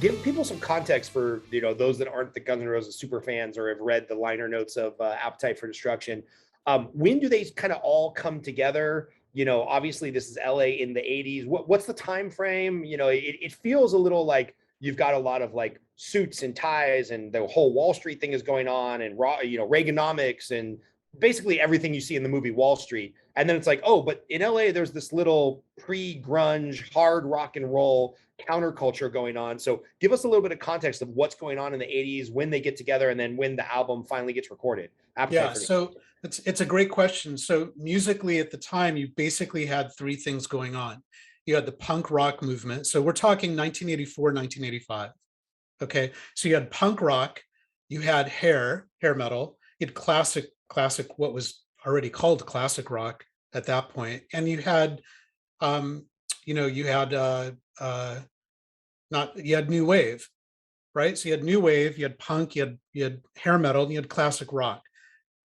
Give people some context for those that aren't the Guns N' Roses super fans or have read the liner notes of Appetite for Destruction. When do they kind of all come together? Obviously this is LA in the 80s. What's the time frame? It feels a little like you've got a lot of like suits and ties, and the whole Wall Street thing is going on, and Reaganomics, and basically everything you see in the movie Wall Street. And then it's like, oh, but in LA there's this little pre-grunge hard rock and roll counterculture going on. So give us a little bit of context of what's going on in the 80s, when they get together, and then when the album finally gets recorded. Appetite Yeah, for so it's a great question. So musically at the time, you basically had three things going on. You had the punk rock movement. So we're talking 1984, 1985. Okay, so you had punk rock, you had hair metal, you had classic, what was already called classic rock at that point, and you had, you had not you had new wave, right? So you had new wave, you had punk, you had hair metal, and you had classic rock,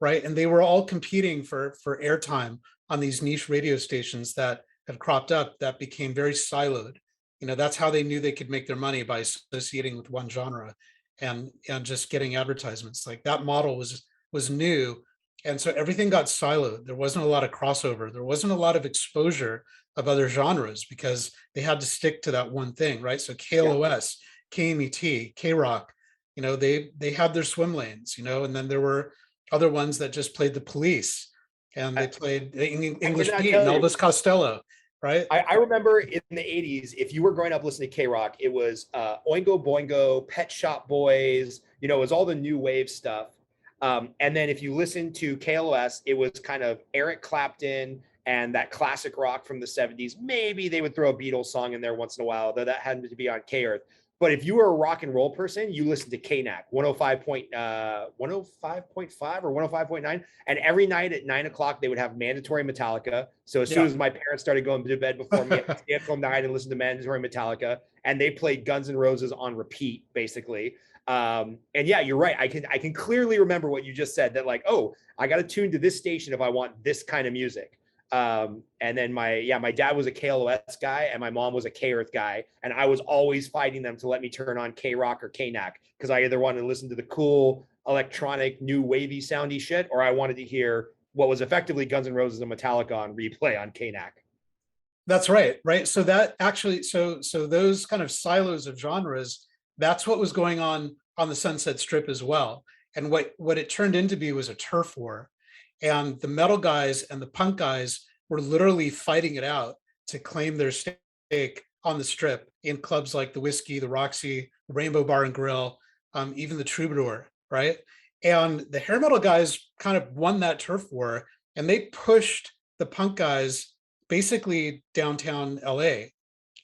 right? And they were all competing for airtime on these niche radio stations that had cropped up that became very siloed. That's how they knew they could make their money, by associating with one genre and just getting advertisements. Like, that model was new. And so everything got siloed. There wasn't a lot of crossover. There wasn't a lot of exposure of other genres because they had to stick to that one thing, right? So Yeah. KLOS, KMET, KROQ, they had their swim lanes, and then there were other ones that just played the Police, and they played I English cannot Beat and tell you. Elvis Costello, right? I remember in the 80s, if you were growing up listening to K-Rock, it was Oingo Boingo, Pet Shop Boys, it was all the new wave stuff. And then if you listen to KLOS, it was kind of Eric Clapton and that classic rock from the 70s. Maybe they would throw a Beatles song in there once in a while, though that had to be on K-Earth. But if you were a rock and roll person, you listened to KNAC 105.5 or 105.9. And every night at 9 o'clock, they would have mandatory Metallica. So as soon Yeah. as my parents started going to bed before me, I could stay up till 9 and listen to mandatory Metallica. And they played Guns N' Roses on repeat, basically. And yeah, you're right. I can clearly remember what you just said, that like, oh, I got to tune to this station if I want this kind of music. And then my dad was a KLOS guy and my mom was a K-Earth guy, and I was always fighting them to let me turn on K-Rock or KNAC, because I either wanted to listen to the cool electronic new wavy soundy shit, or I wanted to hear what was effectively Guns N' Roses and Metallica on replay on KNAC. That's right. So that actually, so those kind of silos of genres, that's what was going on the Sunset Strip as well. And what it turned into be was a turf war. And the metal guys and the punk guys were literally fighting it out to claim their stake on the strip in clubs like the Whiskey, the Roxy, the Rainbow Bar and Grill, even the Troubadour, right? And the hair metal guys kind of won that turf war, and they pushed the punk guys basically downtown LA.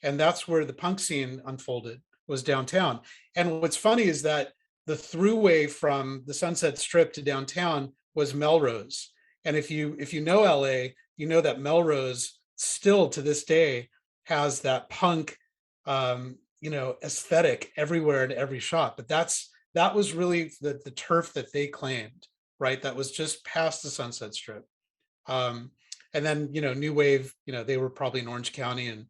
And that's where the punk scene unfolded, was downtown. And what's funny is that the throughway from the Sunset Strip to downtown was Melrose. And if you know LA, you know that Melrose still to this day has that punk aesthetic everywhere in every shop. But that was really the turf that they claimed, right? That was just past the Sunset Strip. And then new wave, they were probably in Orange County and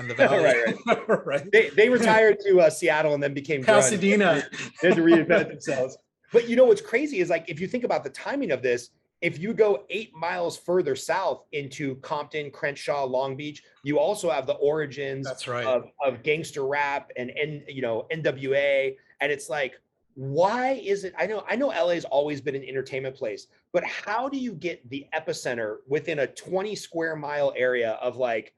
the Valley. Right. Right. They retired to Seattle and then became Pasadena. They had to reinvent themselves. But what's crazy is, like, if you think about the timing of this, if you go 8 miles further south into Compton, Crenshaw, Long Beach, you also have the origins That's right. of gangster rap and NWA. And it's like, why is it? I know LA's always been an entertainment place, but how do you get the epicenter within a 20 square mile area of like,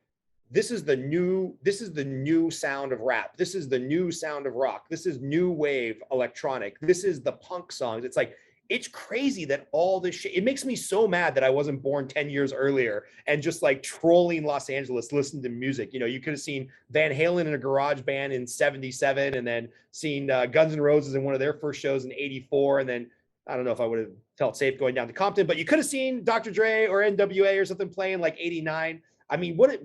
this is the new sound of rap, this is the new sound of rock, this is new wave electronic, this is the punk songs. It's like, it's crazy that all this shit, it makes me so mad that I wasn't born 10 years earlier and just like trolling Los Angeles, listening to music. You could have seen Van Halen in a garage band in 77, and then seen Guns N' Roses in one of their first shows in 84. And then I don't know if I would have felt safe going down to Compton, but you could have seen Dr. Dre or NWA or something playing like 89. I mean, why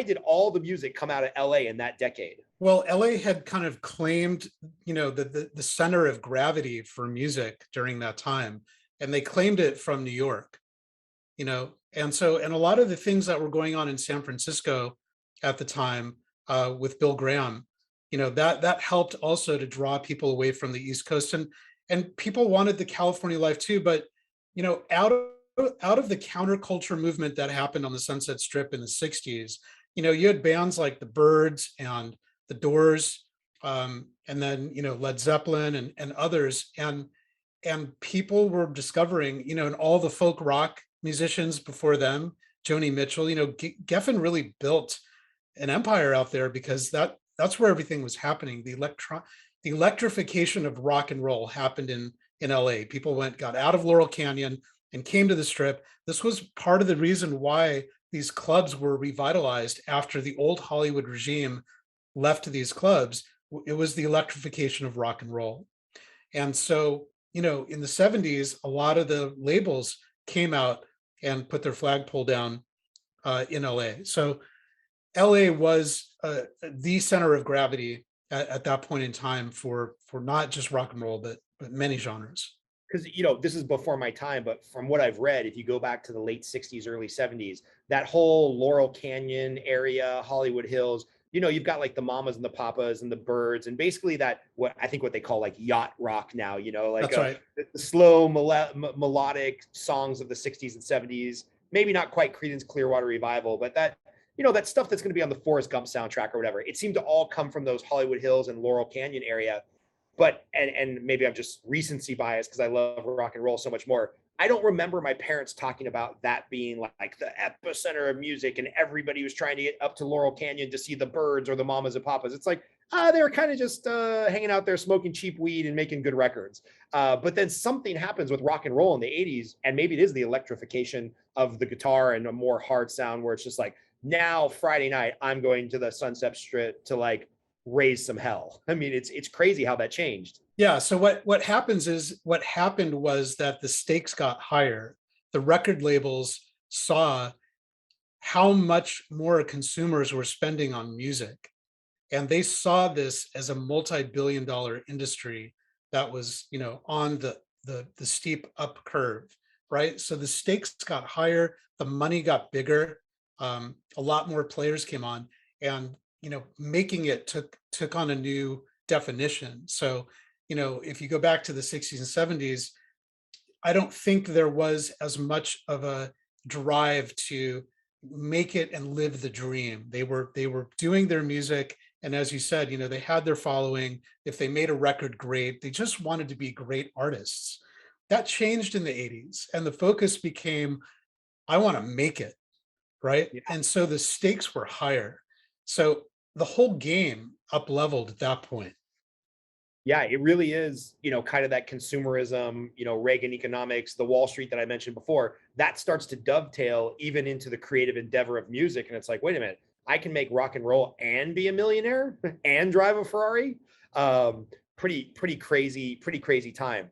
did all the music come out of LA in that decade? Well, LA had kind of claimed, the center of gravity for music during that time, and they claimed it from New York, and a lot of the things that were going on in San Francisco at the time with Bill Graham, that helped also to draw people away from the East Coast, and people wanted the California life too. But out of the counterculture movement that happened on the Sunset Strip in the 60s, you had bands like the Byrds and the Doors, and then Led Zeppelin and others, and people were discovering, and all the folk rock musicians before them, Joni Mitchell, Geffen really built an empire out there, because that's where everything was happening. The electrification of rock and roll happened in LA. People got out of Laurel Canyon and came to the Strip. This was part of the reason why these clubs were revitalized after the old Hollywood regime left these clubs. It was the electrification of rock and roll. And so, in the 70s, a lot of the labels came out and put their flagpole down in LA. So LA was the center of gravity at that point in time for not just rock and roll, but many genres. Because this is before my time, but from what I've read, if you go back to the late 60s, early 70s, that whole Laurel Canyon area, Hollywood Hills, you've got like the Mamas and the Papas and the Byrds, and basically that, what I think what they call like yacht rock now, like That's right. the slow melodic songs of the 60s and 70s, maybe not quite Creedence Clearwater Revival, but that stuff that's going to be on the Forrest Gump soundtrack or whatever. It seemed to all come from those Hollywood Hills and Laurel Canyon area. But and maybe I'm just recency bias because I love rock and roll so much more. I don't remember my parents talking about that being like the epicenter of music, and everybody was trying to get up to Laurel Canyon to see the Byrds or the Mamas and Papas. It's like, they were kind of just hanging out there smoking cheap weed and making good records. But then something happens with rock and roll in the 80s, and maybe it is the electrification of the guitar and a more hard sound, where it's just like, now Friday night I'm going to the Sunset Strip to like raise some hell. I mean, it's crazy how that changed. Yeah. So what happened was that the stakes got higher. The record labels saw how much more consumers were spending on music, and they saw this as a multi-billion-dollar industry that was, on the steep up curve, right? So the stakes got higher, the money got bigger, a lot more players came on, and making it took on a new definition. So, if you go back to the 60s and 70s, I don't think there was as much of a drive to make it and live the dream. They were doing their music, and as you said, they had their following. If they made a record, great. They just wanted to be great artists. That changed in the 80s, and the focus became, I want to make it, right? Yeah. And so the stakes were higher. So the whole game up leveled at that point. Yeah, it really is, kind of that consumerism, Reagan economics, the Wall Street that I mentioned before, that starts to dovetail even into the creative endeavor of music. And it's like, wait a minute, I can make rock and roll and be a millionaire and drive a Ferrari. Pretty crazy time.